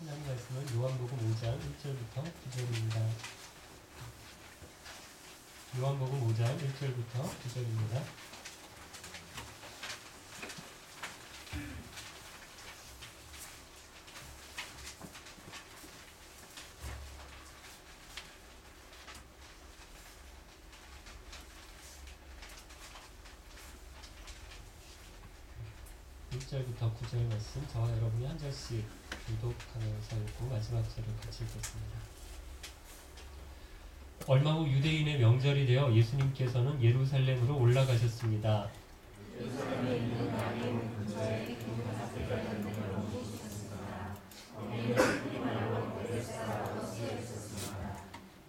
하나님 말씀은 요한복음 5장 1절부터 9절입니다. 요한복음 5장 1절부터 9절입니다. (1절부터) 9절 말씀 저와 여러분이 한 절씩 교독하면서 읽고 마지막 절을 같이 읽겠습니다. 얼마 후 유대인의 명절이 되어 예수님께서는 예루살렘으로 올라가셨습니다.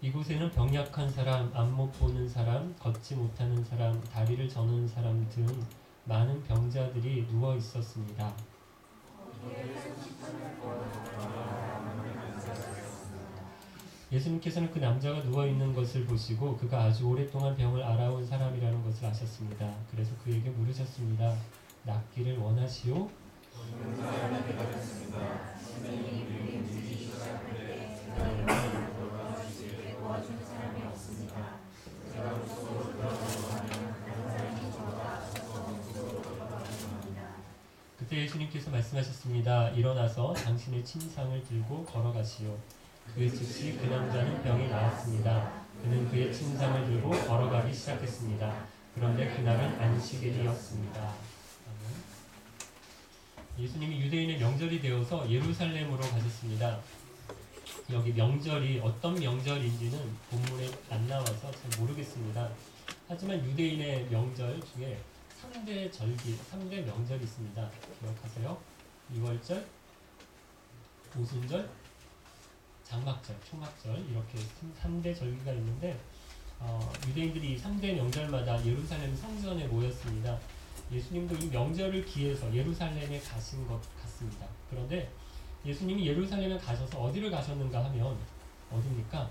이곳에는 병약한 사람, 안못 보는 사람, 걷지 못하는 사람, 다리를 저는 사람 등 많은 병자들이 누워 있었습니다. 예수님께서는 그 남자가 누워있는 것을 보시고 그가 아주 오랫동안 병을 앓아온 사람이라는 것을 아셨습니다. 그래서 그에게 물으셨습니다. 낫기를 원하시오? 그때 예수님께서 말씀하셨습니다. 일어나서 당신의 침상을 들고 걸어가시오. 그 즉시 그 남자는 병이 나았습니다. 그는 그의 침상을 들고 걸어가기 시작했습니다. 그런데 그날은 안식일이었습니다. 예수님이 유대인의 명절이 되어서 예루살렘으로 가셨습니다. 여기 명절이 어떤 명절인지는 본문에 안 나와서 잘 모르겠습니다. 하지만 유대인의 명절 중에 3대 절기, 3대 명절이 있습니다. 기억하세요? 2월절, 오순절, 장막절, 초막절 이렇게 3대 절기가 있는데 유대인들이 이 3대 명절마다 예루살렘 성전에 모였습니다. 예수님도 이 명절을 기해서 예루살렘에 가신 것 같습니다. 그런데 예수님이 예루살렘에 가셔서 어디를 가셨는가 하면 어디입니까?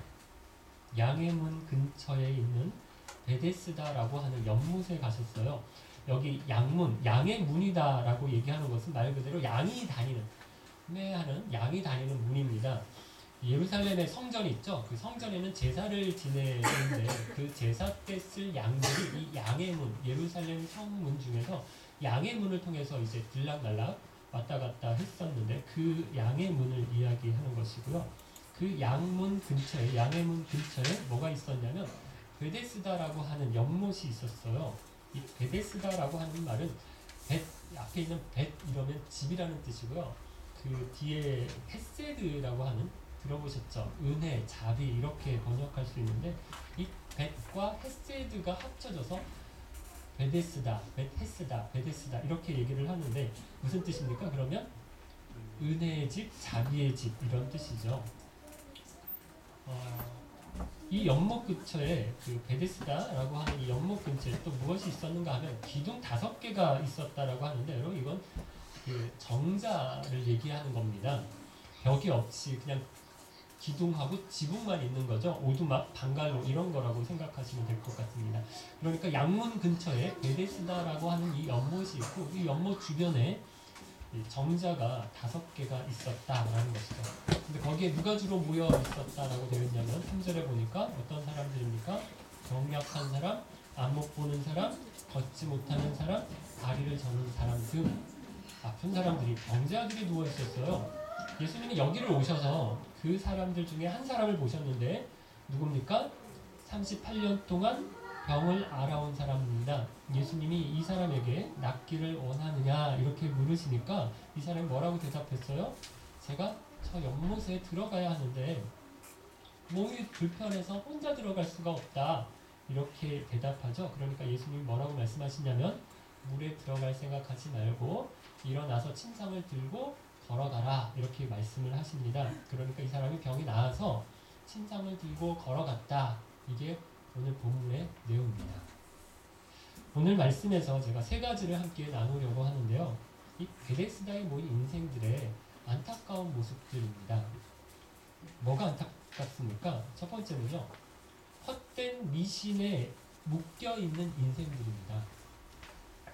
양의 문 근처에 있는 베데스다라고 하는 연못에 가셨어요. 여기 양문, 양의 문이다 라고 얘기하는 것은 말 그대로 양이 다니는, 판매하는 양이 다니는 문입니다. 예루살렘에 성전이 있죠. 그 성전에는 제사를 지내는데 그 제사 때 쓸 양들이 이 양의 문, 예루살렘 성문 중에서 양의 문을 통해서 이제 들락날락 왔다 갔다 했었는데 그 양의 문을 이야기하는 것이고요. 그 양문 근처에, 양의 문 근처에 뭐가 있었냐면 베데스다라고 하는 연못이 있었어요. 이 베데스다라고 하는 말은 벳, 앞에 있는 벳 이러면 집이라는 뜻이고요. 그 뒤에 헤세드라고 하는, 들어보셨죠? 은혜, 자비 이렇게 번역할 수 있는데 이 벳과 헤세드가 합쳐져서 베데스다, 벳헤스다, 베데스다 이렇게 얘기를 하는데 무슨 뜻입니까? 그러면 은혜의 집, 자비의 집 이런 뜻이죠. 이 연못 근처에 그 베데스다라고 하는 이 연못 근처에 또 무엇이 있었는가 하면 기둥 5개가 있었다라고 하는데 여러분 이건 그 정자를 얘기하는 겁니다. 벽이 없이 그냥 기둥하고 지붕만 있는 거죠. 오두막, 방갈로 이런 거라고 생각하시면 될 것 같습니다. 그러니까 양문 근처에 베데스다라고 하는 이 연못이 있고 이 연못 주변에 정자가 5개가 있었다라는 것이죠. 근데 거기에 누가 주로 모여 있었다라고 되어 있냐면 3절에 보니까 어떤 사람들입니까? 병약한 사람, 안못 보는 사람, 걷지 못하는 사람, 다리를 저는 사람 등 아픈 사람들이, 병자들이 누워 있었어요. 예수님이 여기를 오셔서 그 사람들 중에 한 사람을 보셨는데 누굽니까? 38년 동안 병을 앓아온 사람입니다. 예수님이 이 사람에게 낫기를 원하느냐 이렇게 물으시니까 이 사람이 뭐라고 대답했어요? 제가 저 연못에 들어가야 하는데 몸이 불편해서 혼자 들어갈 수가 없다 이렇게 대답하죠. 그러니까 예수님이 뭐라고 말씀하시냐면 물에 들어갈 생각하지 말고 일어나서 침상을 들고 걸어가라 이렇게 말씀을 하십니다. 그러니까 이 사람이 병이 나아서 침상을 들고 걸어갔다. 이게 오늘 본문의 내용입니다. 오늘 말씀에서 제가 3가지를 함께 나누려고 하는데요. 이 베데스다에 모인 인생들의 안타까운 모습들입니다. 뭐가 안타깝습니까? 첫 번째는요. 헛된 미신에 묶여있는 인생들입니다.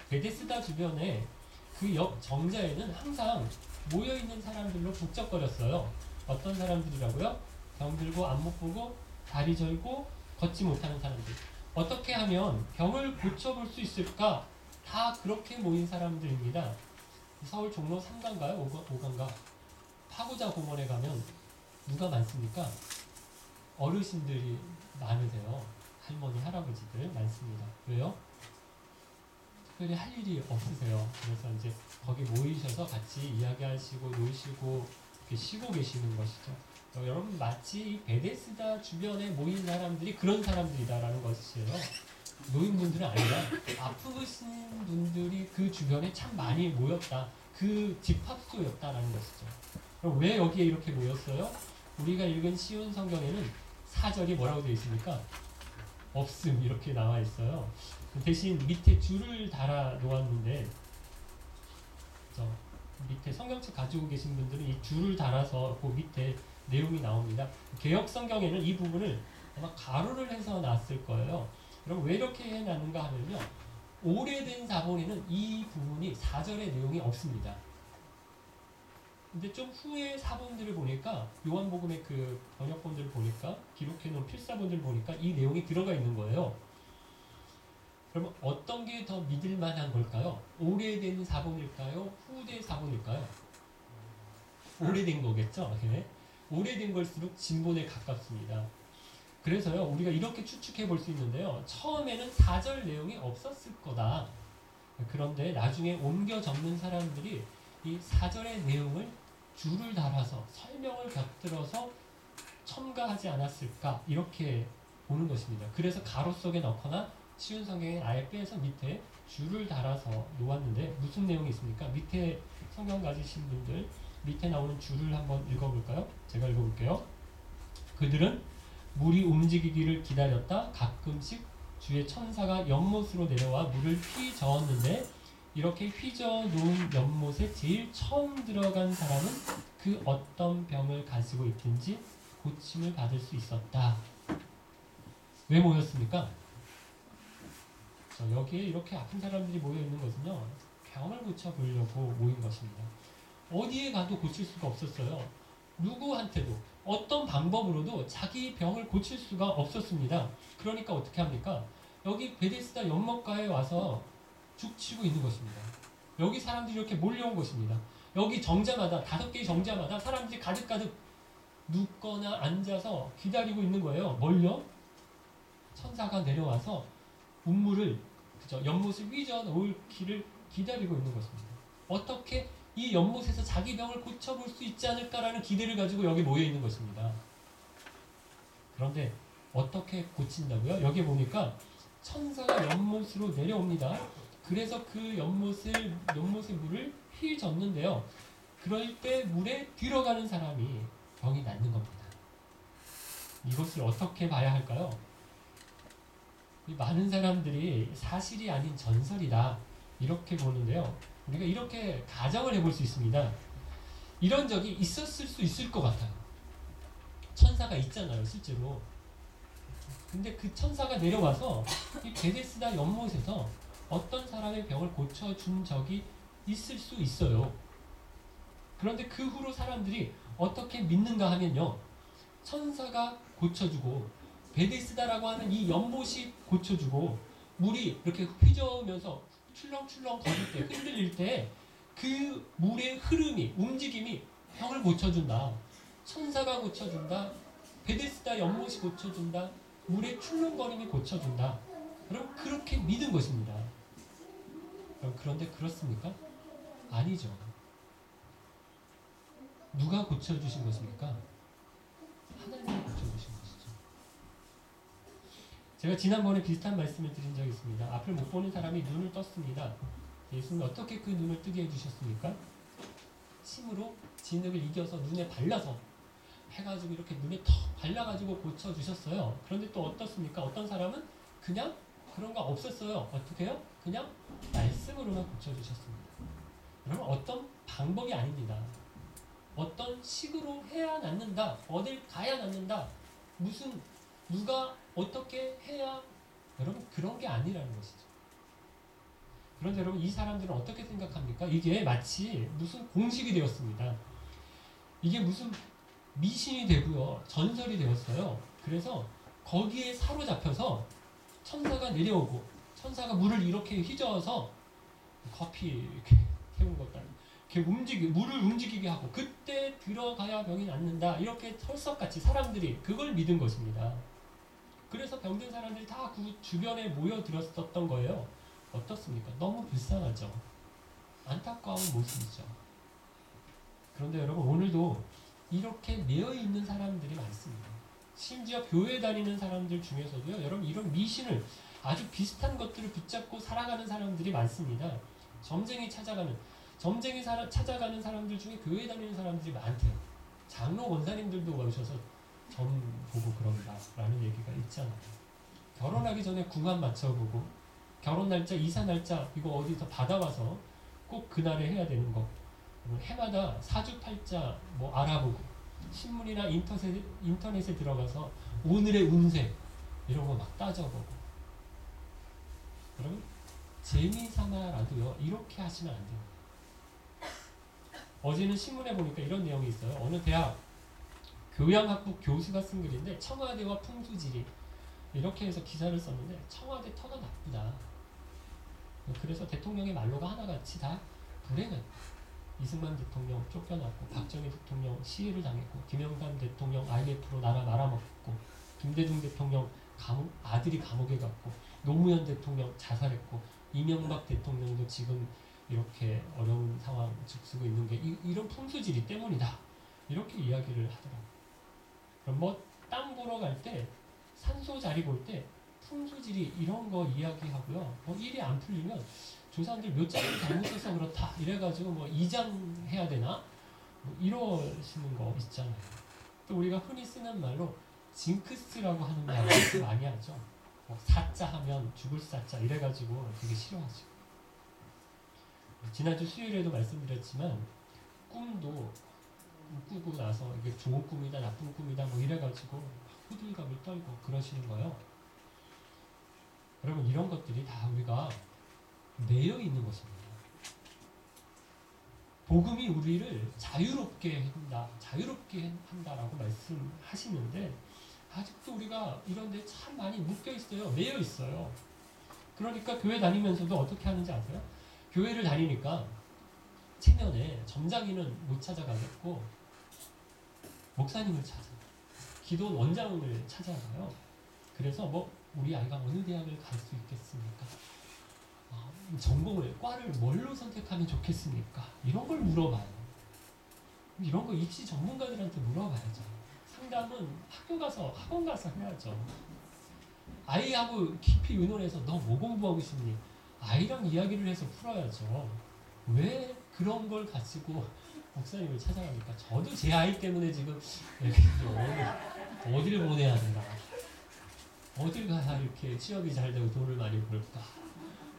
베데스다 주변에 그 옆 정자에는 항상 모여있는 사람들로 북적거렸어요. 어떤 사람들이라고요? 병들고 안 못 보고 다리 절고 걷지 못하는 사람들. 어떻게 하면 병을 고쳐볼 수 있을까? 다 그렇게 모인 사람들입니다. 서울 종로 3가인가요? 5가인가? 파고자 공원에 가면 누가 많습니까? 어르신들이 많으세요. 할머니, 할아버지들 많습니다. 왜요? 특별히 할 일이 없으세요. 그래서 이제 거기 모이셔서 같이 이야기하시고 놀시고 이렇게 쉬고 계시는 것이죠. 여러분 마치 베데스다 주변에 모인 사람들이 그런 사람들이다라는 것이에요. 노인분들은 아니라 아프신 분들이 그 주변에 참 많이 모였다. 그 집합소였다라는 것이죠. 그럼 왜 여기에 이렇게 모였어요? 우리가 읽은 쉬운 성경에는 4절이 뭐라고 되어 있습니까? 없음 이렇게 나와 있어요. 대신 밑에 줄을 달아 놓았는데 밑에 성경책 가지고 계신 분들은 이 줄을 달아서 그 밑에 내용이 나옵니다. 개역 성경에는 이 부분을 아마 가로를 해서 놨을 거예요. 그럼 왜 이렇게 해놨는가 하면요. 오래된 사본에는 이 부분이 4절의 내용이 없습니다. 근데 좀 후에 사본들을 보니까 요한복음의 그 번역본들을 보니까 기록해놓은 필사본들을 보니까 이 내용이 들어가 있는 거예요. 그러면 어떤 게 더 믿을 만한 걸까요? 오래된 사본일까요? 후대 사본일까요? 오래된 거겠죠? 네. 오래된 걸수록 진본에 가깝습니다. 그래서요, 우리가 이렇게 추측해 볼 수 있는데요. 처음에는 4절 내용이 없었을 거다. 그런데 나중에 옮겨 적는 사람들이 이 4절의 내용을 줄을 달아서 설명을 곁들여서 첨가하지 않았을까 이렇게 보는 것입니다. 그래서 가로 속에 넣거나 쉬운 성경에 아예 빼서 밑에 줄을 달아서 놓았는데 무슨 내용이 있습니까? 밑에 성경 가지신 분들 밑에 나오는 줄을 한번 읽어볼까요? 제가 읽어볼게요. 그들은 물이 움직이기를 기다렸다 가끔씩 주의 천사가 연못으로 내려와 물을 휘저었는데 이렇게 휘저어놓은 연못에 제일 처음 들어간 사람은 그 어떤 병을 가지고 있든지 고침을 받을 수 있었다. 왜 모였습니까? 여기에 이렇게 아픈 사람들이 모여있는 것은요. 병을 고쳐보려고 모인 것입니다. 어디에 가도 고칠 수가 없었어요. 누구한테도 어떤 방법으로도 자기 병을 고칠 수가 없었습니다. 그러니까 어떻게 합니까? 여기 베데스다 연못가에 와서 죽치고 있는 것입니다. 여기 사람들이 이렇게 몰려온 것입니다. 여기 정자마다 5개의 정자마다 사람들이 가득가득 눕거나 앉아서 기다리고 있는 거예요. 뭘요? 천사가 내려와서 운물을 연못을 휘저어 놓기를 기다리고 있는 것입니다. 어떻게 이 연못에서 자기 병을 고쳐볼 수 있지 않을까라는 기대를 가지고 여기 모여 있는 것입니다. 그런데 어떻게 고친다고요? 여기 보니까 천사가 연못으로 내려옵니다. 그래서 그 연못의 물을 휘젓는데요. 그럴 때 물에 들어가는 사람이 병이 낫는 겁니다. 이것을 어떻게 봐야 할까요? 많은 사람들이 사실이 아닌 전설이다 이렇게 보는데요. 우리가 이렇게 가정을 해볼 수 있습니다. 이런 적이 있었을 수 있을 것 같아요. 천사가 있잖아요, 실제로. 근데 그 천사가 내려와서 이 베데스다 연못에서 어떤 사람의 병을 고쳐준 적이 있을 수 있어요. 그런데 그 후로 사람들이 어떻게 믿는가 하면요. 천사가 고쳐주고 베데스다라고 하는 이 연못이 고쳐주고 물이 이렇게 휘저으면서 출렁출렁 거릴 때 흔들릴 때 그 물의 흐름이 움직임이 병을 고쳐준다. 천사가 고쳐준다. 베데스다 연못이 고쳐준다. 물의 출렁거림이 고쳐준다. 그럼 그렇게 믿은 것입니다. 그런데 그렇습니까? 아니죠. 누가 고쳐주신 것입니까? 하나님이 고쳐주신 것이죠. 제가 지난번에 비슷한 말씀을 드린 적이 있습니다. 앞을 못 보는 사람이 눈을 떴습니다. 예수님은 어떻게 그 눈을 뜨게 해주셨습니까? 침으로 진흙을 이겨서 눈에 발라서 해가지고 이렇게 눈에 턱 발라가지고 고쳐주셨어요. 그런데 또 어떻습니까? 어떤 사람은 그냥 그런 거 없었어요. 어떻게 해요? 그냥 말씀으로만 고쳐주셨습니다. 여러분 어떤 방법이 아닙니다. 어떤 식으로 해야 낫는다. 어딜 가야 낫는다. 무슨 누가 어떻게 해야 여러분 그런 게 아니라는 것이죠. 그런데 여러분 이 사람들은 어떻게 생각합니까? 이게 마치 무슨 공식이 되었습니다. 이게 무슨 미신이 되고요. 전설이 되었어요. 그래서 거기에 사로잡혀서 천사가 내려오고 천사가 물을 이렇게 휘저어서 커피 이렇게 태우는 것도 아니고 이렇게 물을 움직이게 하고 그때 들어가야 병이 낫는다. 이렇게 털썩같이 사람들이 그걸 믿은 것입니다. 그래서 병든 사람들이 다 그 주변에 모여들었었던 거예요. 어떻습니까? 너무 불쌍하죠. 안타까운 모습이죠. 그런데 여러분 오늘도 이렇게 매여있는 사람들이 많습니다. 심지어 교회 다니는 사람들 중에서도요. 여러분 이런 미신을 아주 비슷한 것들을 붙잡고 살아가는 사람들이 많습니다. 점쟁이 찾아가는 사람들 중에 교회 다니는 사람들이 많대요. 장로 원사님들도 오셔서 점 보고 그런다 라는 얘기가 있잖아요. 결혼하기 전에 궁합 맞춰보고 결혼 날짜, 이사 날짜 이거 어디서 받아와서 꼭 그날에 해야 되는 거 해마다 사주팔자 뭐 알아보고 신문이나 인터넷에 들어가서 오늘의 운세 이런 거 막 따져보고 여러분 재미삼아라도요 이렇게 하시면 안 돼요. 어제는 신문에 보니까 이런 내용이 있어요. 어느 대학 교양학부 교수가 쓴 글인데 청와대와 풍수지리 이렇게 해서 기사를 썼는데 청와대 터가 나쁘다. 그래서 대통령의 말로가 하나같이 다 불행한 이승만 대통령 쫓겨났고 박정희 대통령 시해를 당했고 김영삼 대통령 IMF로 나라 말아먹고 김대중 대통령 아들이 감옥에 갔고 노무현 대통령 자살했고 이명박 대통령도 지금 이렇게 어려운 상황 죽쓰고 있는 게 이런 풍수지리 때문이다. 이렇게 이야기를 하더라고요. 그럼 뭐 땅 보러 갈 때 산소 자리 볼 때 풍수지리 이런 거 이야기하고요. 뭐 일이 안 풀리면 조사님들 몇 장을 잘못 써서 그렇다. 이래가지고 뭐 2장 해야 되나? 뭐 이러시는 거 있잖아요. 또 우리가 흔히 쓰는 말로 징크스라고 하는 말을 많이 하죠. 뭐 사자 하면 죽을 사자 이래가지고 되게 싫어하죠. 지난주 수요일에도 말씀드렸지만 꿈도 꾸고 나서 이게 좋은 꿈이다 나쁜 꿈이다 뭐 이래가지고 호들갑을 떨고 그러시는 거예요. 여러분 이런 것들이 다 우리가 매여 있는 것입니다. 복음이 우리를 자유롭게 한다라고 말씀하시는데 아직도 우리가 이런 데 참 많이 묶여 있어요. 매여 있어요. 그러니까 교회 다니면서도 어떻게 하는지 아세요? 교회를 다니니까 체면에 점장이는 못 찾아가겠고 목사님을 찾아 기도 원장을 찾아가요. 그래서 뭐 우리 아이가 어느 대학을 갈 수 있겠습니까? 전공을 과를 뭘로 선택하면 좋겠습니까? 이런 걸 물어봐요. 이런 거 입시 전문가들한테 물어봐야죠. 상담은 학원 가서 해야죠. 아이하고 깊이 의논해서 너 뭐 공부하고 싶니? 아이랑 이야기를 해서 풀어야죠. 왜 그런 걸 가지고 목사님을 찾아갑니까? 저도 제 아이 때문에 지금 어디를 보내야 되나? 어딜 가야 이렇게 취업이 잘 되고 돈을 많이 벌까?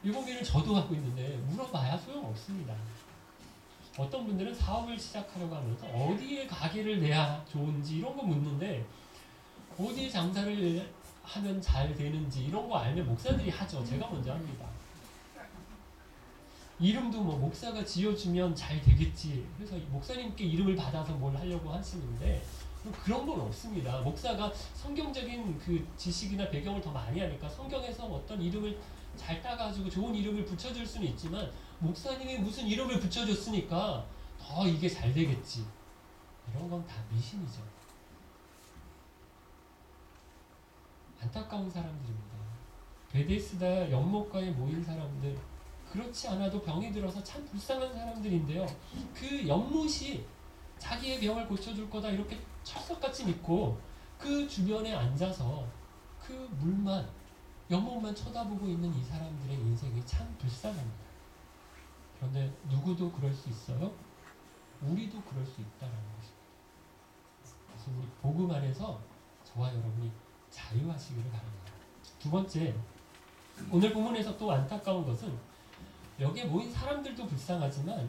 이 고민을 저도 하고 있는데 물어봐야 소용없습니다. 어떤 분들은 사업을 시작하려고 하면서 어디에 가게를 내야 좋은지 이런 거 묻는데 어디에 장사를 하면 잘 되는지 이런 거 알면 목사들이 하죠. 제가 먼저 합니다. 이름도 뭐 목사가 지어주면 잘 되겠지. 그래서 목사님께 이름을 받아서 뭘 하려고 하시는데 그런 건 없습니다. 목사가 성경적인 그 지식이나 배경을 더 많이 하니까 성경에서 어떤 이름을 잘 따가지고 좋은 이름을 붙여줄 수는 있지만 목사님이 무슨 이름을 붙여줬으니까 더 이게 잘 되겠지. 이런 건 다 미신이죠. 안타까운 사람들입니다. 베데스다 연못가에 모인 사람들 그렇지 않아도 병이 들어서 참 불쌍한 사람들인데요. 그 연못이 자기의 병을 고쳐줄 거다 이렇게 철석같이 믿고 그 주변에 앉아서 그 물만 연못만 쳐다보고 있는 이 사람들의 인생이 참 불쌍합니다. 그런데 누구도 그럴 수 있어요? 우리도 그럴 수 있다는 것입니다. 그래서 우리 복음 안에서 저와 여러분이 자유하시기를 바랍니다. 두 번째, 오늘 본문에서 또 안타까운 것은 여기에 모인 사람들도 불쌍하지만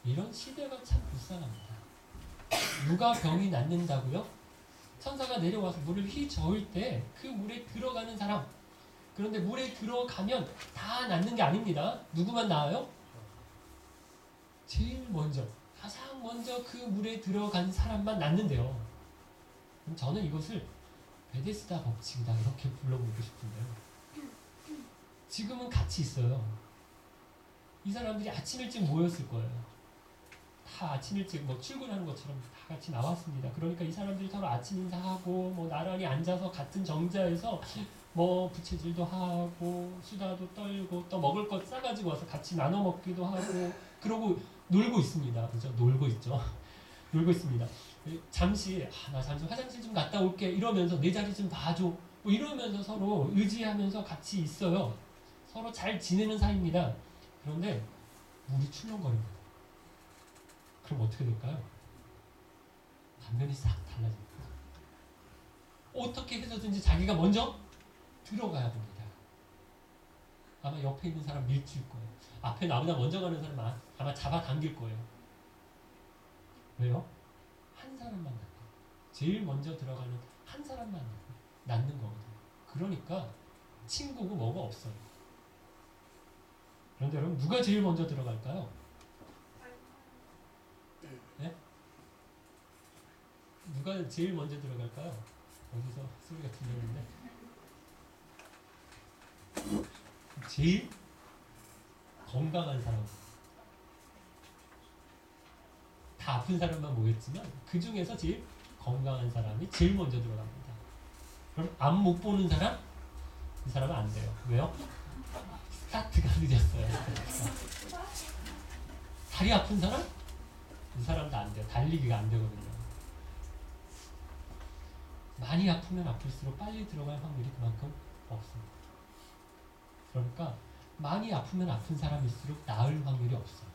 이런 시대가 참 불쌍합니다. 누가 병이 낫는다고요? 천사가 내려와서 물을 휘저을 때 그 물에 들어가는 사람 그런데 물에 들어가면 다 낫는 게 아닙니다. 누구만 나아요? 제일 먼저, 가장 먼저 그 물에 들어간 사람만 낫는데요. 그럼 저는 이것을 베데스다 법칙이다 이렇게 불러보고 싶은데요. 지금은 같이 있어요. 이 사람들이 아침 일찍 모였을 거예요. 다 아침 일찍 뭐 출근하는 것처럼 다 같이 나왔습니다. 그러니까 이 사람들이 서로 아침 인사하고 뭐 나란히 앉아서 같은 정자에서 뭐 부채질도 하고 수다도 떨고 또 먹을 것 싸가지고 와서 같이 나눠 먹기도 하고 그러고 놀고 있습니다. 그죠? 놀고 있죠. 놀고 있습니다. 잠시 나 잠시 화장실 좀 갔다 올게 이러면서 내 자리 좀 봐줘 뭐 이러면서 서로 의지하면서 같이 있어요. 서로 잘 지내는 사이입니다. 그런데 물이 출렁거립니다. 그럼 어떻게 될까요? 반면이 싹 달라집니다. 어떻게 해서든지 자기가 먼저 들어가야 됩니다. 아마 옆에 있는 사람 밀칠 거예요. 앞에 나보다 먼저 가는 사람 아마 잡아당길 거예요. 왜요? 한 사람만 낳고 제일 먼저 들어가는 한 사람만 낳는 거거든요. 그러니까 친구고 뭐가 없어요. 그런데 여러분 누가 제일 먼저 들어갈까요? 네? 누가 제일 먼저 들어갈까요? 어디서 소리가 들리는데 제일 건강한 사람 다 아픈 사람만 모였지만 그 중에서 제일 건강한 사람이 제일 먼저 들어갑니다. 그럼 앞 못 보는 사람? 이 사람은 안 돼요. 왜요? 스타트가 늦었어요. 다리 아픈 사람? 이 사람도 안 돼요. 달리기가 안 되거든요. 많이 아프면 아플수록 빨리 들어갈 확률이 그만큼 없습니다. 그러니까 많이 아프면 아픈 사람일수록 나을 확률이 없어요.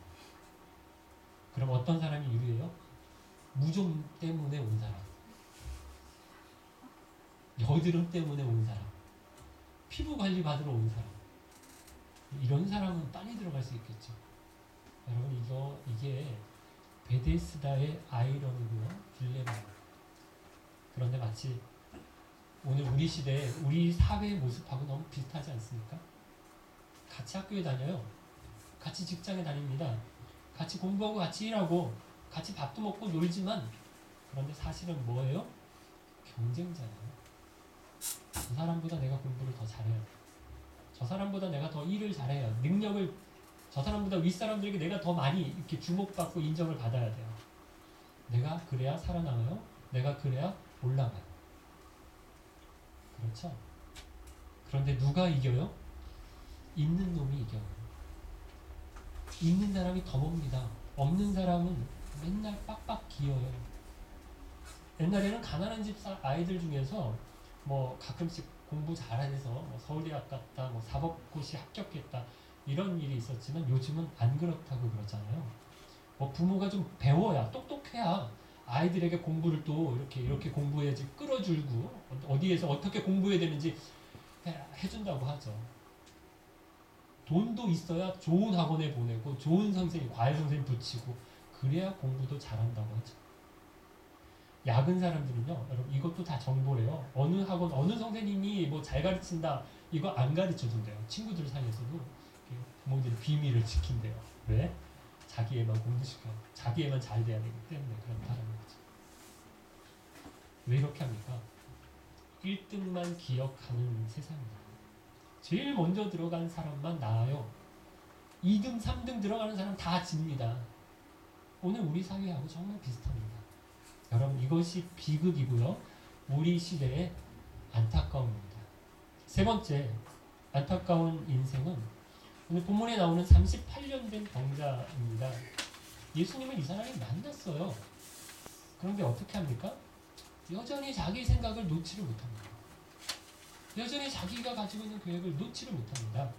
그럼 어떤 사람이 유리해요? 무좀 때문에 온 사람, 여드름 때문에 온 사람, 피부 관리 받으러 온 사람, 이런 사람은 빨리 들어갈 수 있겠죠. 여러분 이게 베데스다의 아이러니고요, 딜레마예요. 그런데 마치 오늘 우리 시대, 우리 사회의 모습하고 너무 비슷하지 않습니까? 같이 학교에 다녀요. 같이 직장에 다닙니다. 같이 공부하고 같이 일하고 같이 밥도 먹고 놀지만 그런데 사실은 뭐예요? 경쟁자예요. 저 사람보다 내가 공부를 더 잘해야 돼. 저 사람보다 내가 더 일을 잘해야 돼. 능력을 저 사람보다 윗사람들에게 내가 더 많이 이렇게 주목받고 인정을 받아야 돼요. 내가 그래야 살아남아요. 내가 그래야 올라가요. 그렇죠? 그런데 누가 이겨요? 있는 놈이 이겨요. 있는 사람이 더 멉니다. 없는 사람은 맨날 빡빡 기어요. 옛날에는 가난한 집 아이들 중에서 뭐 가끔씩 공부 잘해서 뭐 서울대학 갔다, 뭐 사법고시 합격했다 이런 일이 있었지만 요즘은 안 그렇다고 그러잖아요. 뭐 부모가 좀 배워야 똑똑해야 아이들에게 공부를 또 이렇게 공부해야지 끌어줄고 어디에서 어떻게 공부해야 되는지 해준다고 하죠. 돈도 있어야 좋은 학원에 보내고 좋은 선생님, 과외 선생님 붙이고 그래야 공부도 잘한다고 하죠. 야근 사람들은요, 여러분 이것도 다 정보래요. 어느 학원, 어느 선생님이 뭐 잘 가르친다 이거 안 가르쳐준대요. 친구들 사이에서도 부모들이 비밀을 지킨대요. 왜? 자기 애만 공부시켜, 자기 애만 잘 돼야 되기 때문에 그렇다는 거죠. 왜 이렇게 합니까? 1등만 기억하는 세상입니다. 제일 먼저 들어간 사람만 나아요. 2등, 3등 들어가는 사람 다 집니다. 오늘 우리 사회하고 정말 비슷합니다. 여러분 이것이 비극이고요. 우리 시대의 안타까움입니다. 세 번째 안타까운 인생은 오늘 본문에 나오는 38년 된 병자입니다. 예수님은 이 사람이 만났어요. 그런데 어떻게 합니까? 여전히 자기 생각을 놓지를 못합니다. 여전히 자기가 가지고 있는 계획을 놓지를 못합니다.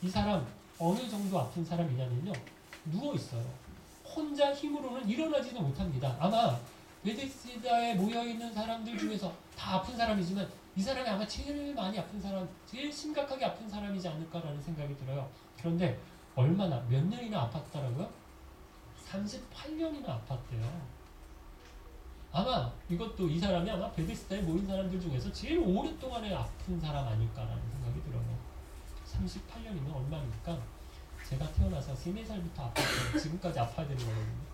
이 사람 어느 정도 아픈 사람이냐면요. 누워있어요. 혼자 힘으로는 일어나지도 못합니다. 아마 베데스다에 모여있는 사람들 중에서 다 아픈 사람이지만 이 사람이 아마 제일 많이 아픈 사람, 제일 심각하게 아픈 사람이지 않을까라는 생각이 들어요. 그런데 얼마나, 몇 년이나 아팠더라고요? 38년이나 아팠대요. 아마 이것도 이 사람이 아마 베데스다에 모인 사람들 중에서 제일 오랫동안에 아픈 사람 아닐까라는 생각이 들어요. 38년이면 얼마입니까? 제가 태어나서 3, 4살부터 아팠어요. 지금까지 아파야 되는 거거든요.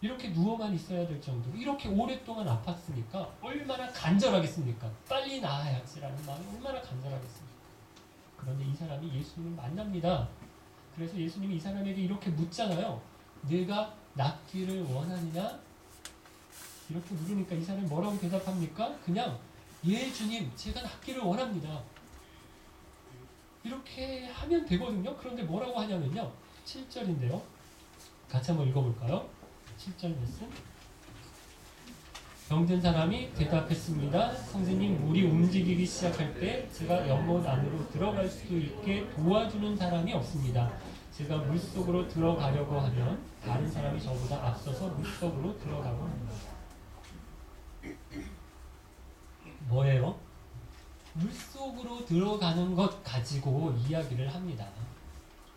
이렇게 누워만 있어야 될 정도로 이렇게 오랫동안 아팠으니까 얼마나 간절하겠습니까? 빨리 나아야지라는 마음이 얼마나 간절하겠습니까? 그런데 이 사람이 예수님을 만납니다. 그래서 예수님이 이 사람에게 이렇게 묻잖아요. 내가 낫기를 원하느냐? 이렇게 물으니까 이 사람이 뭐라고 대답합니까? 그냥 예 주님 제가 낫기를 원합니다. 이렇게 하면 되거든요. 그런데 뭐라고 하냐면요. 7절인데요. 같이 한번 읽어볼까요? 7절 말씀. 병든 사람이 대답했습니다. 선생님, 물이 움직이기 시작할 때 제가 연못 안으로 들어갈 수 있게 도와주는 사람이 없습니다. 제가 물속으로 들어가려고 하면 다른 사람이 저보다 앞서서 물속으로 들어가고 합니다. 뭐예요? 물속으로 들어가는 것 가지고 이야기를 합니다.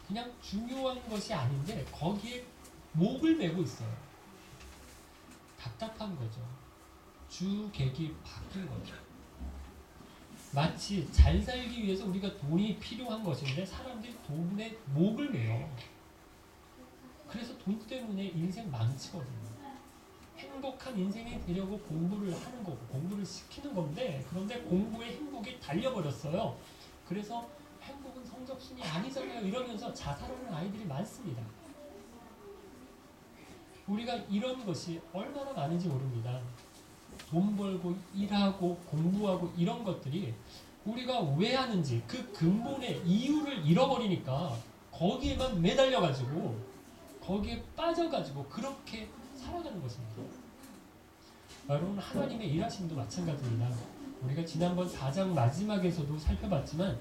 그냥 중요한 것이 아닌데 거기에 목을 메고 있어요. 답답한 거죠. 주객이 바뀐 거죠. 마치 잘 살기 위해서 우리가 돈이 필요한 것인데 사람들이 돈에 목을 매요. 그래서 돈 때문에 인생 망치거든요. 행복한 인생이 되려고 공부를 하는 거고 공부를 시키는 건데 그런데 공부에 행복이 달려버렸어요. 그래서 행복은 성적순이 아니잖아요. 이러면서 자살하는 아이들이 많습니다. 우리가 이런 것이 얼마나 많은지 모릅니다. 돈 벌고 일하고 공부하고 이런 것들이 우리가 왜 하는지 그 근본의 이유를 잃어버리니까 거기에만 매달려가지고 거기에 빠져가지고 그렇게 살아가는 것입니다. 여러분 하나님의 일하심도 마찬가지입니다. 우리가 지난번 4장 마지막에서도 살펴봤지만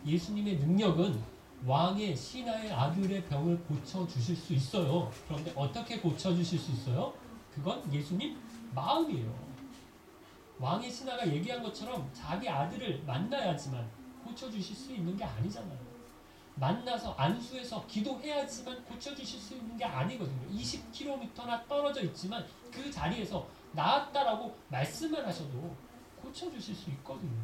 예수님의 능력은 왕의 신하의 아들의 병을 고쳐주실 수 있어요. 그런데 어떻게 고쳐주실 수 있어요? 그건 예수님 마음이에요. 왕의 신하가 얘기한 것처럼 자기 아들을 만나야지만 고쳐주실 수 있는 게 아니잖아요. 만나서 안수해서 기도해야지만 고쳐주실 수 있는 게 아니거든요. 20km나 떨어져 있지만 그 자리에서 나았다라고 말씀을 하셔도 고쳐주실 수 있거든요.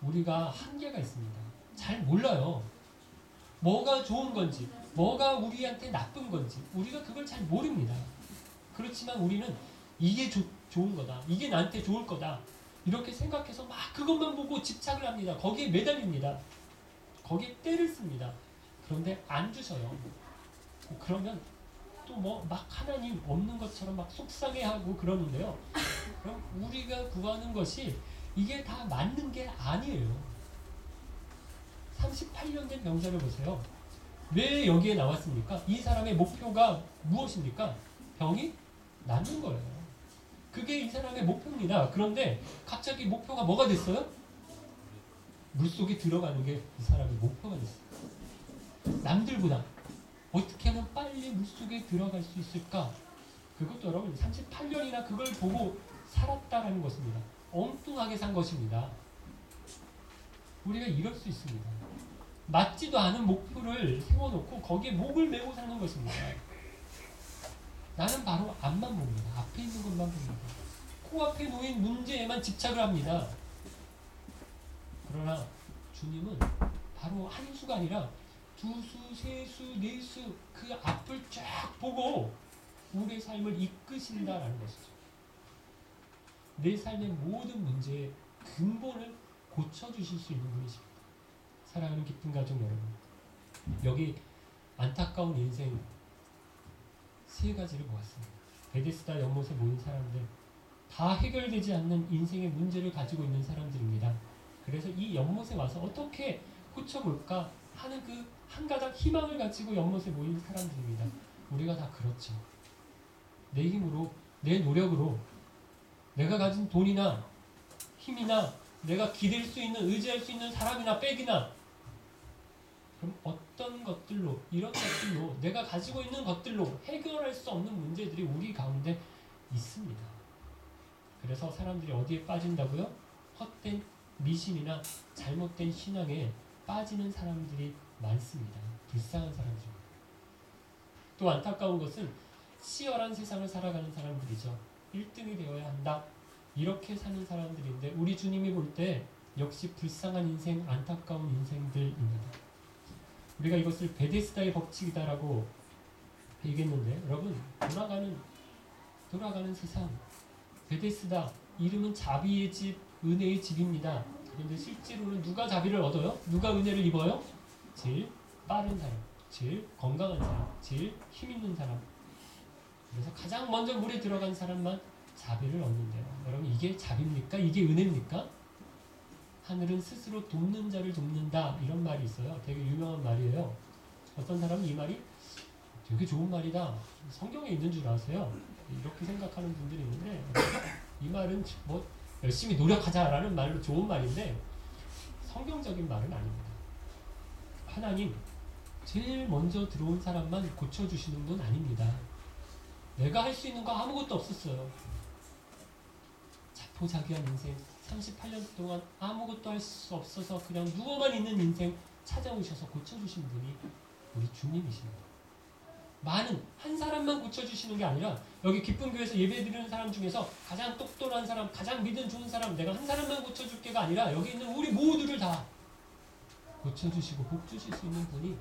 우리가 한계가 있습니다. 잘 몰라요. 뭐가 좋은 건지, 뭐가 우리한테 나쁜 건지 우리가 그걸 잘 모릅니다. 그렇지만 우리는 이게 좋은 거다. 이게 나한테 좋을 거다. 이렇게 생각해서 막 그것만 보고 집착을 합니다. 거기에 매달립니다. 거기에 때를 씁니다. 그런데 안 주셔요. 그러면 또 뭐 막 하나님 없는 것처럼 막 속상해하고 그러는데요. 그럼 우리가 구하는 것이 이게 다 맞는 게 아니에요. 38년 된 병자를 보세요. 왜 여기에 나왔습니까? 이 사람의 목표가 무엇입니까? 병이 낫는 거예요. 그게 이 사람의 목표입니다. 그런데 갑자기 목표가 뭐가 됐어요? 물속에 들어가는 게 이 사람의 목표가 됐어요. 남들보다 어떻게 하면 빨리 물속에 들어갈 수 있을까? 그것도 여러분 38년이나 그걸 보고 살았다라는 것입니다. 엉뚱하게 산 것입니다. 우리가 이럴 수 있습니다. 맞지도 않은 목표를 세워놓고 거기에 목을 메고 사는 것입니다. 나는 바로 앞만 봅니다. 앞에 있는 것만 봅니다. 코앞에 놓인 문제에만 집착을 합니다. 그러나 주님은 바로 한 수가 아니라 두 수, 세 수, 네 수 그 앞을 쫙 보고 우리의 삶을 이끄신다라는 것이죠. 내 삶의 모든 문제의 근본을 고쳐주실 수 있는 분이십니다. 사랑하는 기쁜 가족 여러분, 여기 안타까운 인생 세 가지를 보았습니다. 베데스다 연못에 모인 사람들, 다 해결되지 않는 인생의 문제를 가지고 있는 사람들입니다. 그래서 이 연못에 와서 어떻게 고쳐볼까 하는 그 한 가닥 희망을 가지고 연못에 모인 사람들입니다. 우리가 다 그렇죠. 내 힘으로, 내 노력으로, 내가 가진 돈이나 힘이나 내가 기댈 수 있는, 의지할 수 있는 사람이나 백이나 그럼 어떤 것들로, 이런 것들로, 내가 가지고 있는 것들로 해결할 수 없는 문제들이 우리 가운데 있습니다. 그래서 사람들이 어디에 빠진다고요? 헛된 미신이나 잘못된 신앙에 빠지는 사람들이 많습니다. 불쌍한 사람들입니다. 또 안타까운 것은 치열한 세상을 살아가는 사람들이죠. 1등이 되어야 한다. 이렇게 사는 사람들인데 우리 주님이 볼 때 역시 불쌍한 인생, 안타까운 인생들입니다. 우리가 이것을 베데스다의 법칙이다라고 얘기했는데 여러분 돌아가는 세상 베데스다 이름은 자비의 집, 은혜의 집입니다. 그런데 실제로는 누가 자비를 얻어요? 누가 은혜를 입어요? 제일 빠른 사람, 제일 건강한 사람, 제일 힘 있는 사람. 그래서 가장 먼저 물에 들어간 사람만 자비를 얻는데요. 여러분 이게 자비입니까? 이게 은혜입니까? 하늘은 스스로 돕는 자를 돕는다 이런 말이 있어요. 되게 유명한 말이에요. 어떤 사람은 이 말이 되게 좋은 말이다. 성경에 있는 줄 아세요? 이렇게 생각하는 분들이 있는데 이 말은 뭐 열심히 노력하자라는 말로 좋은 말인데 성경적인 말은 아닙니다. 하나님 제일 먼저 들어온 사람만 고쳐주시는 분 아닙니다. 내가 할 수 있는 거 아무것도 없었어요. 자포자기한 인생 38년 동안 아무것도 할 수 없어서 그냥 누워만 있는 인생 찾아오셔서 고쳐주신 분이 우리 주님이십니다. 한 사람만 고쳐주시는 게 아니라 여기 기쁨교회에서 예배드리는 사람 중에서 가장 똑똑한 사람, 가장 믿음 좋은 사람 내가 한 사람만 고쳐줄 게가 아니라 여기 있는 우리 모두를 다 고쳐주시고 복 주실 수 있는 분이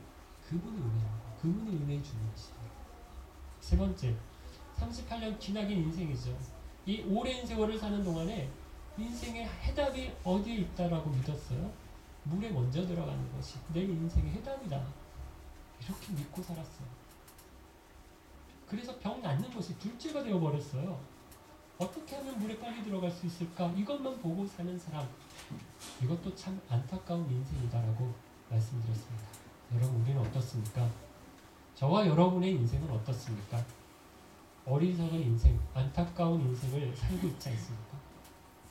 그분이 은혜입니다. 그분이 은혜의 주님이시다. 세 번째, 38년 기나긴 인생이죠. 이 오랜 세월을 사는 동안에 인생의 해답이 어디에 있다라고 믿었어요? 물에 먼저 들어가는 것이 내 인생의 해답이다. 이렇게 믿고 살았어요. 그래서 병 낫는 것이 둘째가 되어버렸어요. 어떻게 하면 물에 빨리 들어갈 수 있을까? 이것만 보고 사는 사람. 이것도 참 안타까운 인생이다라고 말씀드렸습니다. 여러분 우리는 어떻습니까? 저와 여러분의 인생은 어떻습니까? 어리석은 인생, 안타까운 인생을 살고 있지 않습니까?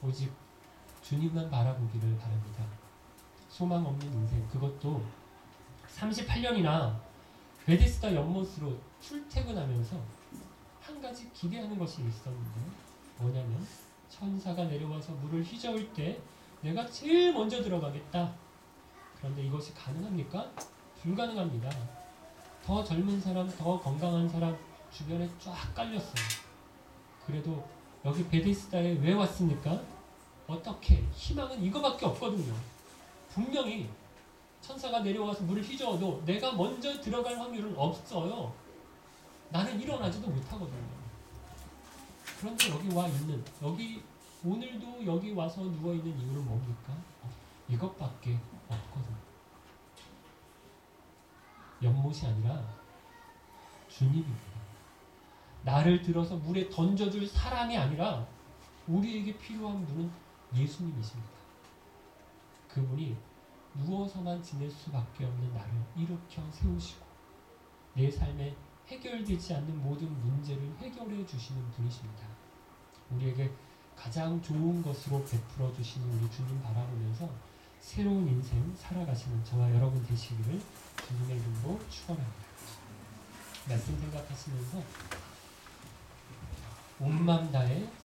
오직 주님만 바라보기를 바랍니다. 소망 없는 인생, 그것도 38년이나 베데스다 연못으로 출퇴근하면서 한 가지 기대하는 것이 있었는데 뭐냐면 천사가 내려와서 물을 휘저을 때 내가 제일 먼저 들어가겠다. 그런데 이것이 가능합니까? 불가능합니다. 더 젊은 사람, 더 건강한 사람 주변에 쫙 깔렸어요. 그래도 여기 베데스다에 왜 왔습니까? 어떻게? 희망은 이거밖에 없거든요. 분명히 천사가 내려와서 물을 휘저어도 내가 먼저 들어갈 확률은 없어요. 나는 일어나지도 못하거든요. 그런데 오늘도 여기 와서 누워있는 이유는 뭡니까? 이것밖에 없거든요. 연못이 아니라 주님입니다. 나를 들어서 물에 던져줄 사람이 아니라 우리에게 필요한 분은 예수님이십니다. 그분이 누워서만 지낼 수밖에 없는 나를 일으켜 세우시고 내 삶에 해결되지 않는 모든 문제를 해결해 주시는 분이십니다. 우리에게 가장 좋은 것으로 베풀어 주시는 우리 주님 바라보면서 새로운 인생 살아가시는 저와 여러분 되시기를 주님의 이름으로 축원합니다. 말씀 생각하시면서 온 맘 다해